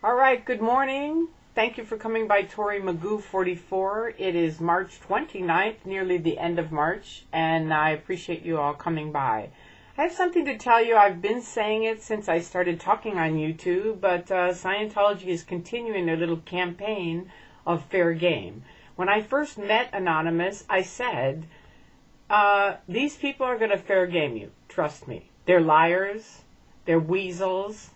All right, good morning. Thank you for coming by ToryMagoo44. It is March 29th, nearly the end of March, and I appreciate you all coming by. I have something to tell you. I've been saying it since I started talking on YouTube, but Scientology is continuing their little campaign of fair game. When I first met Anonymous, I said, these people are going to fair game you. Trust me. They're liars. They're weasels.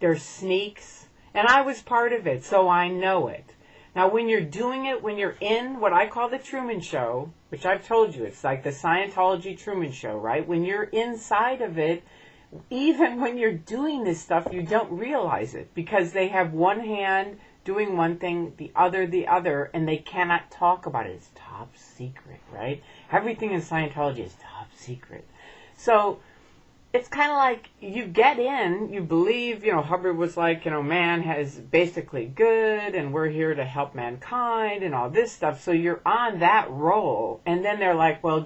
They're sneaks. And I was part of it, so I know it. Now, when you're doing it, when you're in what I call the Truman Show, which I've told you, it's like the Scientology Truman Show, right? When you're inside of it, even when you're doing this stuff, you don't realize it because they have one hand doing one thing, the other, and they cannot talk about it. It's top secret, right? Everything in Scientology is top secret. So it's kind of like you get in, you believe, Hubbard was like, man is basically good and we're here to help mankind and all this stuff. So you're on that role. And then they're like, well,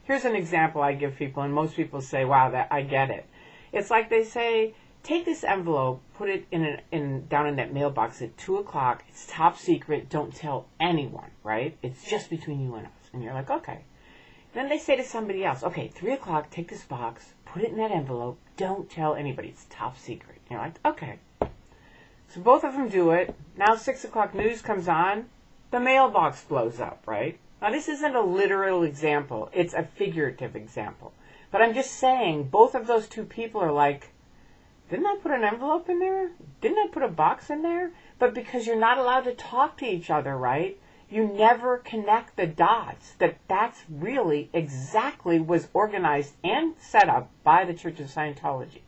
here's an example I give people. And most people say, wow, I get it. It's like they say, take this envelope, put it down in that mailbox at 2 o'clock. It's top secret. Don't tell anyone, right? It's just between you and us. And you're like, okay. Then they say to somebody else, okay, 3 o'clock, take this box, put it in that envelope, don't tell anybody, it's top secret. You're like, okay. So both of them do it. Now 6 o'clock news comes on, the mailbox blows up, right? Now this isn't a literal example, it's a figurative example. But I'm just saying, both of those two people are like, didn't I put an envelope in there? Didn't I put a box in there? But because you're not allowed to talk to each other, right? You never connect the dots that's really exactly was organized and set up by the Church of Scientology.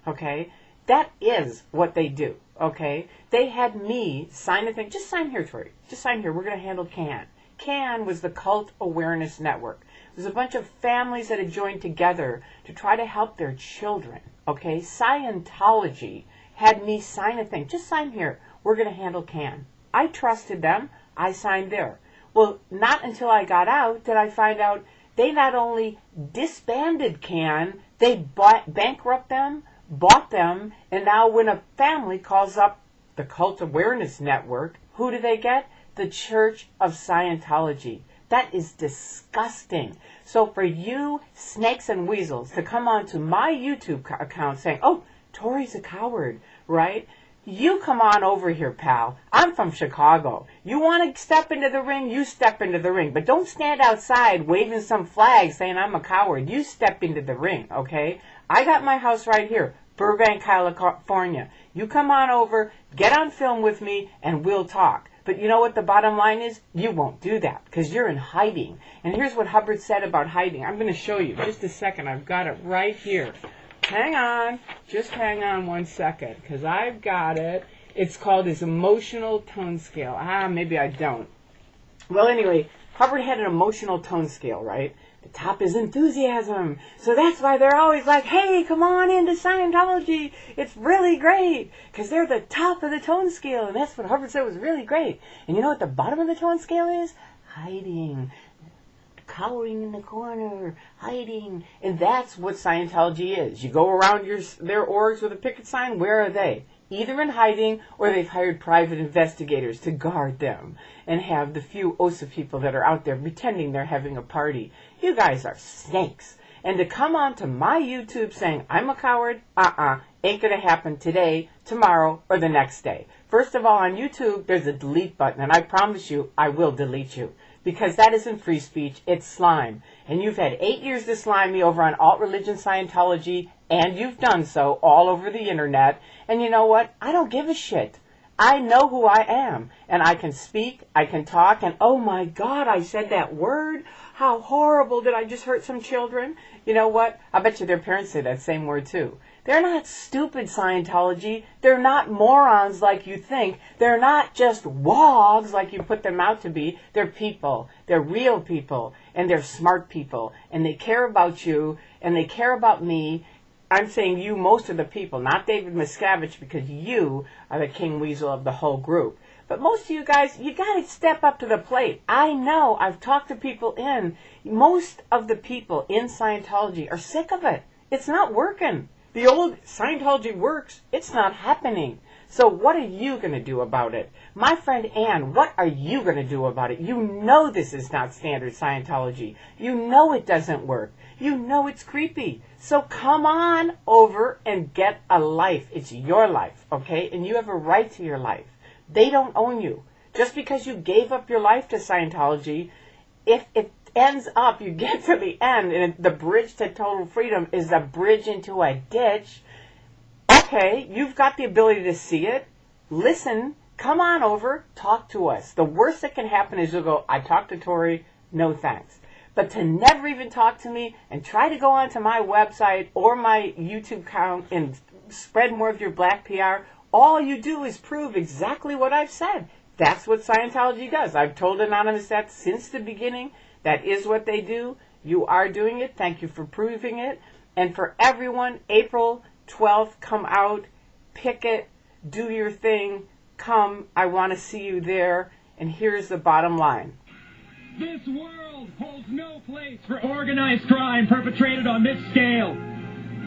Okay? That is what they do. Okay? They had me sign a thing. Just sign here, Tory. Just sign here. We're going to handle CAN. CAN was the Cult Awareness Network. It was a bunch of families that had joined together to try to help their children. Okay? Scientology had me sign a thing. Just sign here. We're going to handle CAN. I trusted them. I signed there. Well, not until I got out did I find out they not only disbanded CAN, they bankrupt them, bought them, and now when a family calls up the Cult Awareness Network, who do they get? The Church of Scientology. That is disgusting. So for you snakes and weasels to come onto my YouTube account saying, oh, Tory's a coward, right? You come on over here, pal. I'm from Chicago. You want to step into the ring, you step into the ring. But don't stand outside waving some flag saying I'm a coward. You step into the ring, okay? I got my house right here, Burbank, California. You come on over, get on film with me, and we'll talk. But you know what the bottom line is? You won't do that because you're in hiding. And here's what Hubbard said about hiding. I'm going to show you. Just a second. I've got it right here. Hang on. Just hang on 1 second because I've got it. It's called his emotional tone scale. Maybe I don't. Well, anyway, Hubbard had an emotional tone scale, right? The top is enthusiasm. So that's why they're always like, hey, come on into Scientology. It's really great because they're the top of the tone scale. And that's what Hubbard said was really great. And you know what the bottom of the tone scale is? Hiding. Cowering in the corner, hiding. And that's what Scientology is. You go around their orgs with a picket sign, where are they? Either in hiding or they've hired private investigators to guard them and have the few OSA people that are out there pretending they're having a party. You guys are snakes. And to come on to my YouTube saying I'm a coward, ain't gonna happen today, tomorrow, or the next day. First of all, on YouTube, there's a delete button, and I promise you, I will delete you. Because that isn't free speech, it's slime. And you've had 8 years to slime me over on alt-religion Scientology, and you've done so all over the internet. And you know what? I don't give a shit. I know who I am. And I can speak, I can talk, and oh my God, I said that word. How horrible. Did I just hurt some children? You know what? I bet you their parents say that same word too. They're not stupid, Scientology. They're not morons like you think. They're not just wogs like you put them out to be. They're people. They're real people. And they're smart people. And they care about you. And they care about me. I'm saying you, most of the people, not David Miscavige, because you are the king weasel of the whole group. But most of you guys, you got to step up to the plate. I know. I've talked to people most of the people in Scientology are sick of it. It's not working. The old Scientology works. It's not happening. So what are you going to do about it? My friend Ann, what are you going to do about it? You know this is not standard Scientology. You know it doesn't work. You know it's creepy. So come on over and get a life. It's your life, okay? And you have a right to your life. They don't own you. Just because you gave up your life to Scientology, if it ends up, you get to the end, and the bridge to total freedom is a bridge into a ditch, okay, you've got the ability to see it. Listen, come on over, talk to us. The worst that can happen is you'll go, I talked to Tory, no thanks. But to never even talk to me and try to go onto my website or my YouTube account and spread more of your black PR, all you do is prove exactly what I've said. That's what Scientology does. I've told Anonymous that since the beginning. That is what they do. You are doing it. Thank you for proving it. And for everyone, April 12th, come out, pick it, do your thing, come. I want to see you there. And here's the bottom line. This world holds no place for organized crime perpetrated on this scale.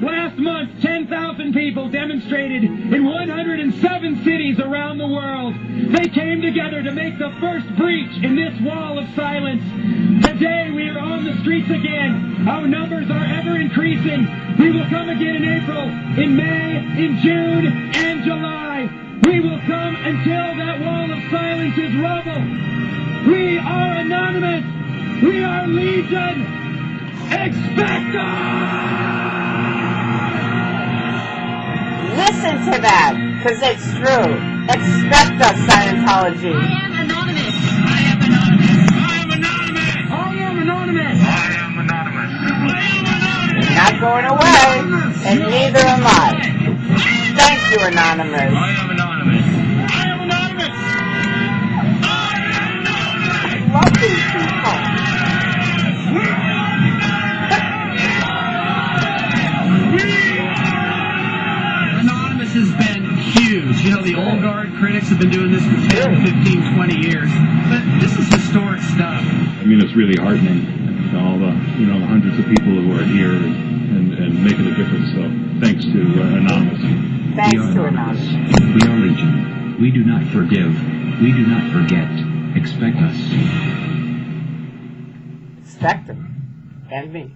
Last month, 10,000 people demonstrated in 107 cities around the world. They came together to make the first breach in this wall of silence. Today, we are on the streets again. Our numbers are ever increasing. We will come again in April, in May, in June, and July. We will come until that wall of silence is rubble. We are Anonymous. We are Legion. Expect us! Listen to that, because it's true. Expect us, Scientology. I am Anonymous. I am Anonymous. I am Anonymous. I am Anonymous. I am Anonymous. I am Anonymous. You're not going away, and neither am I. Thank you, Anonymous. I am Anonymous. I am Anonymous. I am Anonymous. I love these people. Anonymous has been huge. You know, the old guard critics have been doing this for 10, 15, 20 years. But this is historic stuff. I mean, it's really heartening. All the, the hundreds of people who are here and making a difference. So thanks to Anonymous. Thanks to Anonymous. We are Legion. We do not forgive. We do not forget. Expect us. Expect them. And me.